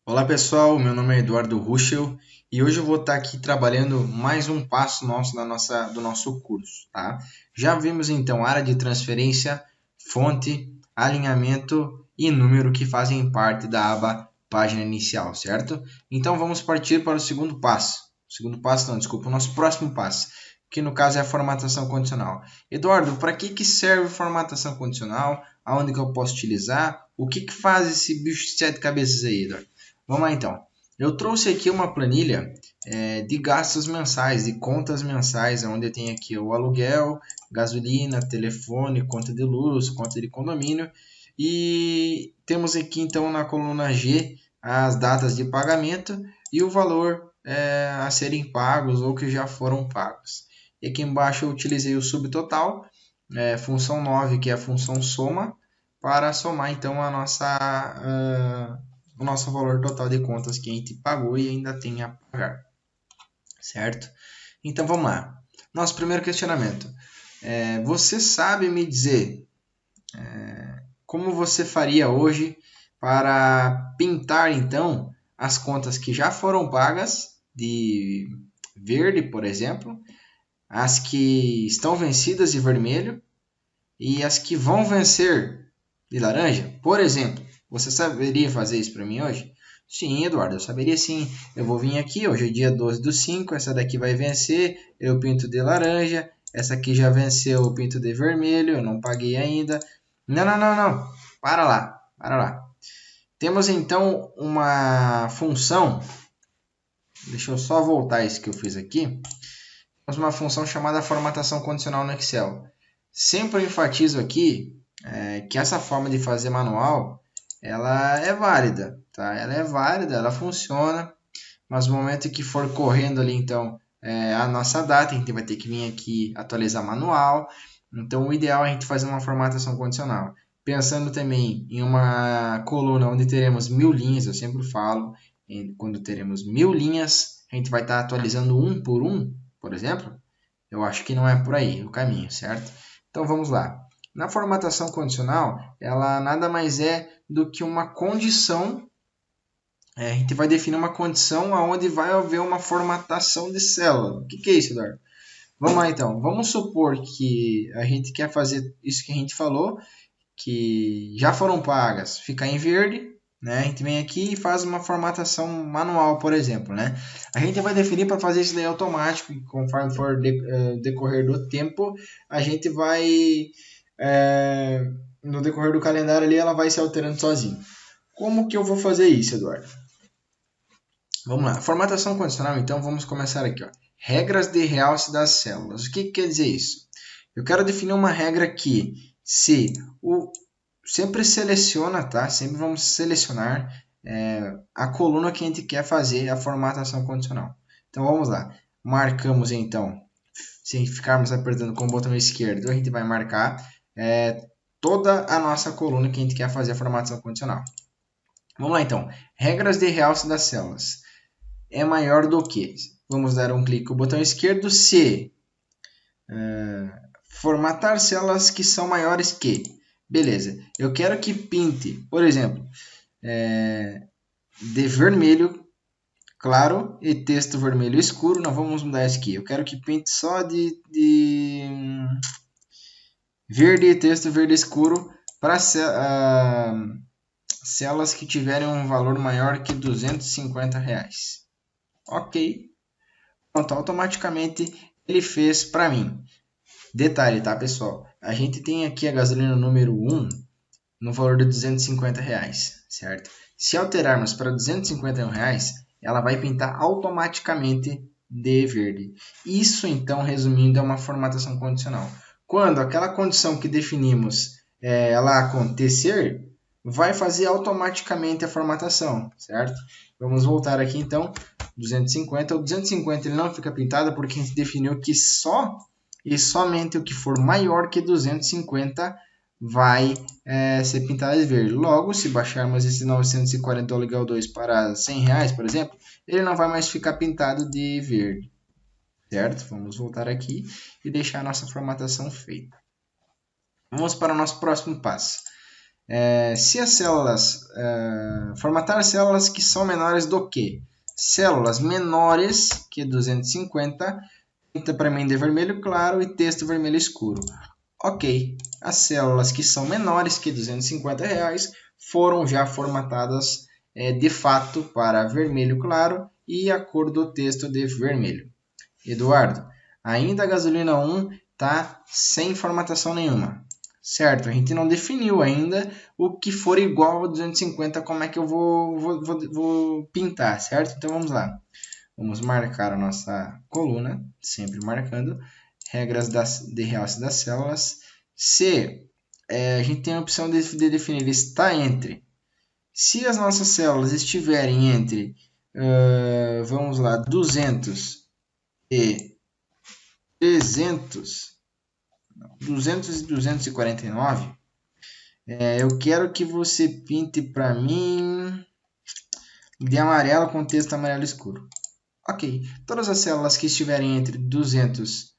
Olá pessoal, meu nome é Eduardo Ruschel e hoje eu vou estar aqui trabalhando mais um passo do nosso curso, tá? Já vimos então área de transferência, fonte, alinhamento e número que fazem parte da aba página inicial, certo? Então vamos partir para o segundo passo. Segundo passo não, desculpa, o nosso próximo passo, que no caso é a formatação condicional. Eduardo, para que serve formatação condicional? Aonde que eu posso utilizar? O que faz esse bicho de sete cabeças aí, Eduardo? Vamos lá então. Eu trouxe aqui uma planilha de gastos mensais, de contas mensais, onde eu tenho aqui o aluguel, gasolina, telefone, conta de luz, conta de condomínio. E temos aqui então na coluna G as datas de pagamento e o valor a serem pagos ou que já foram pagos. E aqui embaixo eu utilizei o subtotal, função 9, que é a função soma, para somar então o nosso valor total de contas que a gente pagou e ainda tem a pagar, certo? Então vamos lá. Nosso primeiro questionamento. Você sabe me dizer como você faria hoje para pintar então as contas que já foram pagas de verde, por exemplo, as que estão vencidas de vermelho e as que vão vencer de laranja? Por exemplo, você saberia fazer isso para mim hoje? Sim, Eduardo, eu saberia sim. Eu vou vir aqui, hoje é dia 12/5, essa daqui vai vencer, eu pinto de laranja, essa aqui já venceu, eu pinto de vermelho, eu não paguei ainda. Não, não, não, não. Para lá, para lá. Temos então uma função, deixa eu só voltar isso que eu fiz aqui. Temos uma função chamada formatação condicional no Excel. Sempre eu enfatizo aqui que essa forma de fazer manual, ela é válida, tá? Ela é válida, ela funciona, mas no momento que for correndo ali, então, a nossa data, a gente vai ter que vir aqui atualizar manual. Então, o ideal é a gente fazer uma formatação condicional. Pensando também em uma coluna onde teremos 1000 linhas, eu sempre falo, quando teremos 1000 linhas, a gente vai estar atualizando um por um, por exemplo. Eu acho que não é por aí o caminho, certo? Então vamos lá. Na formatação condicional, ela nada mais é do que uma condição. A gente vai definir uma condição onde vai haver uma formatação de célula. O que é isso, Eduardo? Vamos lá então. Vamos supor que a gente quer fazer isso que a gente falou, que já foram pagas, ficar em verde, né? A gente vem aqui e faz uma formatação manual, por exemplo, né? A gente vai definir para fazer isso daí automático, e conforme for decorrer do tempo, a gente vai no decorrer do calendário ali, ela vai se alterando sozinho. Como que eu vou fazer isso, Eduardo? Vamos lá. Formatação condicional, então, vamos começar aqui, ó. Regras de realce das células. O que quer dizer isso? Eu quero definir uma regra que se o sempre seleciona, tá? Sempre vamos selecionar a coluna que a gente quer fazer a formatação condicional. Então vamos lá. Marcamos então, se ficarmos apertando com o botão esquerdo, a gente vai marcar toda a nossa coluna que a gente quer fazer a formatação condicional. Vamos lá então. Regras de realce das células. É maior do que. Vamos dar um clique com o botão esquerdo se formatar células que são maiores que. Beleza. Eu quero que pinte, por exemplo, de vermelho claro e texto vermelho escuro. Não vamos mudar isso aqui. Eu quero que pinte só de verde e texto verde escuro para células que tiverem um valor maior que R$ 250. Ok. Pronto, automaticamente ele fez para mim. Detalhe, tá, pessoal? A gente tem aqui a gasolina número 1 no valor de R$ 250, certo? Se alterarmos para R$ 251, ela vai pintar automaticamente de verde. Isso, então, resumindo, é uma formatação condicional. Quando aquela condição que definimos ela acontecer, vai fazer automaticamente a formatação, certo? Vamos voltar aqui, então, 250. O 250 ele não fica pintado porque a gente definiu que só e somente o que for maior que 250 vai ser pintado de verde. Logo, se baixarmos esse 940 aluguel 2 para R$ 100, por exemplo, ele não vai mais ficar pintado de verde, certo? Vamos voltar aqui e deixar a nossa formatação feita. Vamos para o nosso próximo passo. Se as células, formatar células que são menores do que? Células menores que 250, pinta para mim de vermelho claro e texto vermelho escuro. Ok, as células que são menores que R$250 foram já formatadas de fato para vermelho claro e a cor do texto de vermelho. Eduardo, ainda a gasolina 1 está sem formatação nenhuma. Certo, a gente não definiu ainda o que for igual a 250, como é que eu vou pintar, certo? Então vamos lá. Vamos marcar a nossa coluna, sempre marcando. Regras de realce das células. Se a gente tem a opção de definir está entre. Se as nossas células estiverem entre, vamos lá, 200 e 300, 200 e 249, eu quero que você pinte para mim de amarelo com texto amarelo escuro. Ok, todas as células que estiverem entre 200,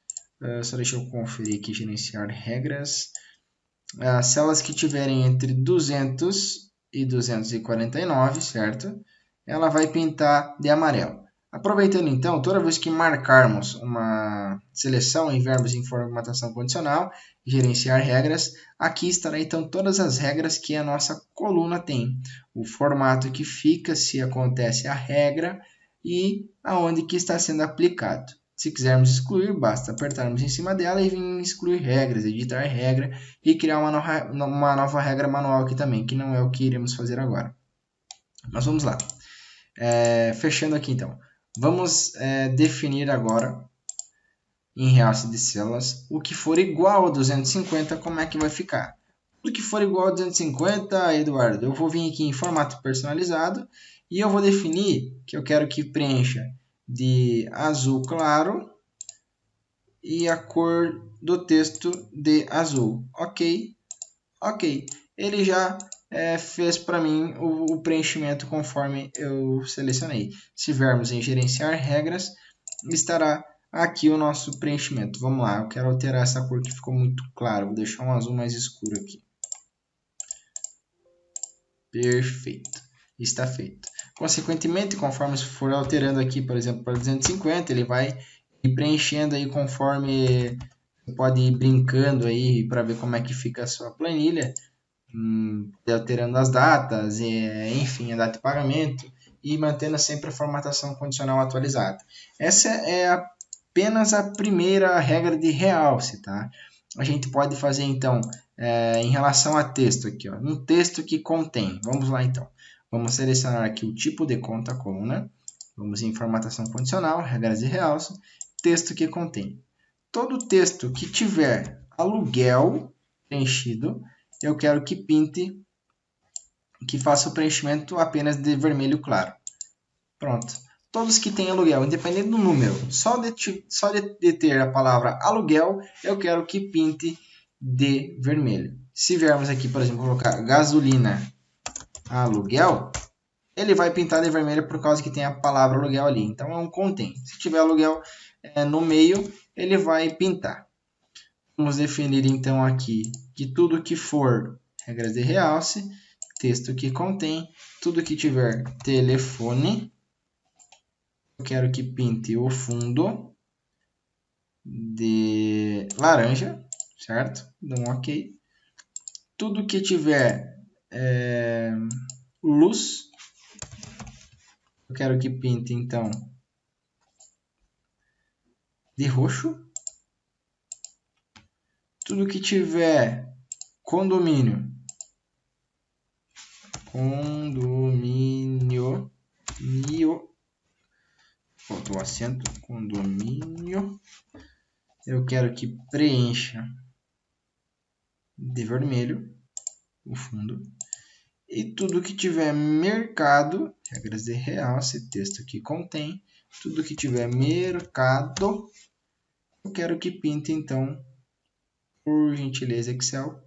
só deixa eu conferir aqui, gerenciar regras. As células que estiverem entre 200 e 249, certo? Ela vai pintar de amarelo. Aproveitando então, toda vez que marcarmos uma seleção em verbos em formatação condicional, gerenciar regras, aqui estará então todas as regras que a nossa coluna tem. O formato que fica se acontece a regra e aonde que está sendo aplicado. Se quisermos excluir, basta apertarmos em cima dela e vir excluir regras, editar regra e criar uma nova regra manual aqui também, que não é o que iremos fazer agora. Mas vamos lá. Fechando aqui então. Vamos definir agora, em realce de células, o que for igual a 250, como é que vai ficar. Tudo que for igual a 250, Eduardo, eu vou vir aqui em formato personalizado e eu vou definir que eu quero que preencha de azul claro e a cor do texto de azul. Ok, ok. Ele já fez para mim o preenchimento conforme eu selecionei. Se vermos em gerenciar regras, estará aqui o nosso preenchimento. Vamos lá, eu quero alterar essa cor que ficou muito claro. Vou deixar um azul mais escuro aqui. Perfeito. Está feito. Consequentemente, conforme for alterando aqui, por exemplo, para 250, ele vai ir preenchendo aí conforme você pode ir brincando aí para ver como é que fica a sua planilha, alterando as datas, enfim, a data de pagamento e mantendo sempre a formatação condicional atualizada. Essa é apenas a primeira regra de realce, tá? A gente pode fazer então em relação a texto aqui, ó, um texto que contém. Vamos lá então. Vamos selecionar aqui o tipo de conta coluna. Vamos em formatação condicional, regras de realce, texto que contém. Todo texto que tiver aluguel preenchido, eu quero que pinte, que faça o preenchimento apenas de vermelho claro. Pronto. Todos que têm aluguel, independente do número, só de ter a palavra aluguel, eu quero que pinte de vermelho. Se viermos aqui, por exemplo, colocar gasolina aluguel, ele vai pintar de vermelho por causa que tem a palavra aluguel ali. Então é um contém. Se tiver aluguel no meio, ele vai pintar. Vamos definir então aqui que tudo que for regras de realce, texto que contém, tudo que tiver telefone, eu quero que pinte o fundo de laranja, certo? Dá um ok. Tudo que tiver luz, eu quero que pinte então de roxo. Tudo que tiver condomínio, faltou o acento, condomínio, eu quero que preencha de vermelho o fundo. E tudo que tiver mercado, regras de realce, texto que contém, tudo que tiver mercado, eu quero que pinte então, por gentileza Excel,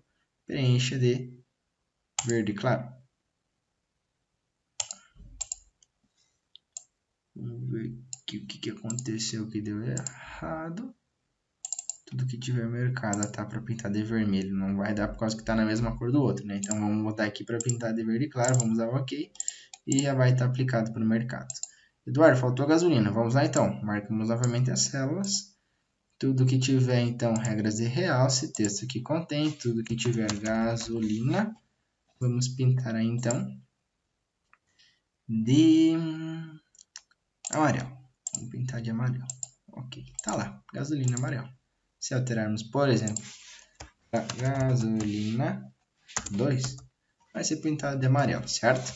preencha de verde claro. Vamos ver aqui o que aconteceu que deu errado. Tudo que tiver mercado tá para pintar de vermelho. Não vai dar por causa que tá na mesma cor do outro, né? Então vamos botar aqui para pintar de verde claro. Vamos dar OK. E já vai estar aplicado para o mercado. Eduardo, faltou a gasolina. Vamos lá então. Marcamos novamente as células. Tudo que tiver então regras de realce. Texto que contém. Tudo que tiver gasolina. Vamos pintar aí então de amarelo. Vamos pintar de amarelo. Ok, tá lá. Gasolina amarelo. Se alterarmos, por exemplo, para gasolina 2, vai ser pintado de amarelo, certo?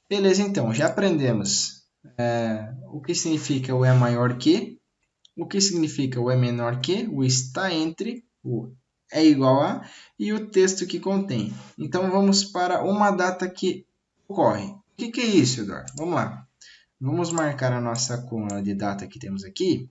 Beleza, então, já aprendemos o que significa o é maior que, o que significa o é menor que, o está entre, o é igual a e o texto que contém. Então, vamos para uma data que ocorre. O que é isso, Eduardo? Vamos lá. Vamos marcar a nossa coluna de data que temos aqui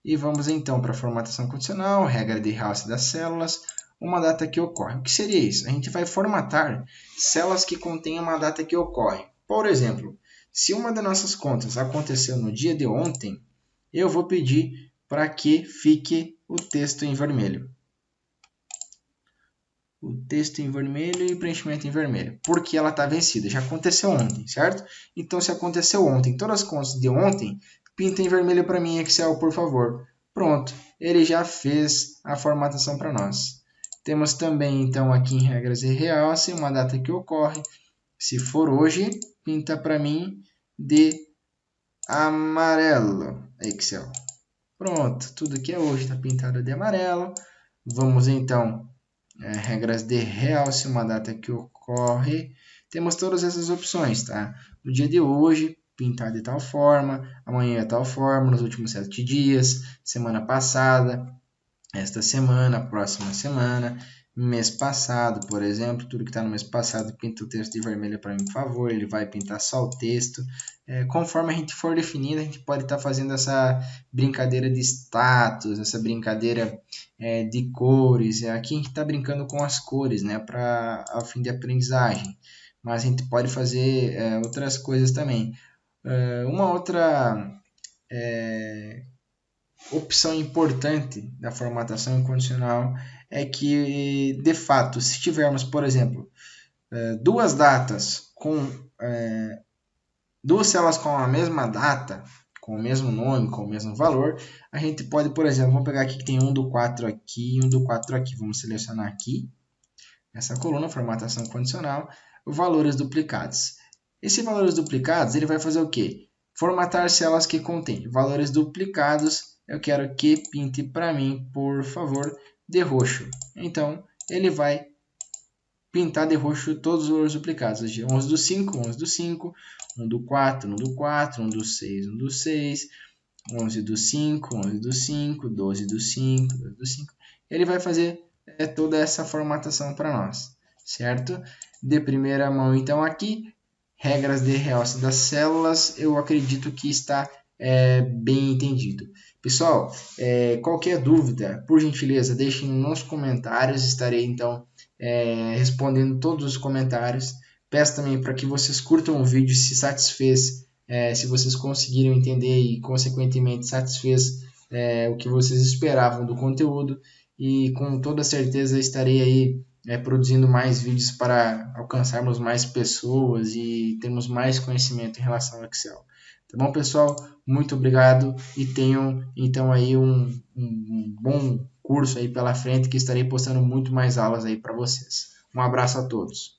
e vamos então para a formatação condicional, regra de realce das células, uma data que ocorre. O que seria isso? A gente vai formatar células que contêm uma data que ocorre. Por exemplo, se uma das nossas contas aconteceu no dia de ontem, eu vou pedir para que fique o texto em vermelho. O texto em vermelho e o preenchimento em vermelho, porque ela está vencida, já aconteceu ontem, certo? Então, se aconteceu ontem, todas as contas de ontem, pinta em vermelho para mim, Excel, por favor. Pronto, ele já fez a formatação para nós. Temos também, então, aqui em regras de realce, uma data que ocorre. Se for hoje, pinta para mim de amarelo, Excel. Pronto, tudo que é hoje está pintado de amarelo. Vamos, então, regras de realce, uma data que ocorre. Temos todas essas opções, tá? No dia de hoje, pintar de tal forma, amanhã de tal forma, nos últimos 7 dias, semana passada, esta semana, próxima semana, mês passado, por exemplo, tudo que está no mês passado, pinta o texto de vermelho para mim, por favor, ele vai pintar só o texto. Conforme a gente for definindo, a gente pode estar fazendo essa brincadeira de status, essa brincadeira de cores. Aqui a gente está brincando com as cores, né, para ao fim de aprendizagem. Mas a gente pode fazer outras coisas também. Uma outra opção importante da formatação incondicional é que, de fato, se tivermos, por exemplo, duas datas com duas células com a mesma data, com o mesmo nome, com o mesmo valor, a gente pode, por exemplo, vamos pegar aqui que tem 1 do 4 aqui e 1 do 4 aqui. Vamos selecionar aqui, essa coluna, formatação condicional, valores duplicados. Esse valores duplicados, ele vai fazer o quê? Formatar células que contêm valores duplicados. Eu quero que pinte para mim, por favor, de roxo. Então, ele vai pintar de roxo todos os valores duplicados. 11 do 5, 11 do 5, 1 do 4, 1 do 4, 1 do 6, 1 do 6, 11 do 5, 11 do 5, 12 do 5, 12 do 5. Ele vai fazer toda essa formatação para nós, certo? De primeira mão, então, aqui, regras de realce das células, eu acredito que está bem entendido. Pessoal, qualquer dúvida, por gentileza, deixem nos comentários, estarei então respondendo todos os comentários. Peço também para que vocês curtam o vídeo se satisfez, se vocês conseguiram entender e consequentemente satisfez o que vocês esperavam do conteúdo, e com toda certeza estarei aí produzindo mais vídeos para alcançarmos mais pessoas e termos mais conhecimento em relação ao Excel. Tá bom, pessoal? Muito obrigado e tenham então aí um bom curso aí pela frente, que estarei postando muito mais aulas aí para vocês. Um abraço a todos.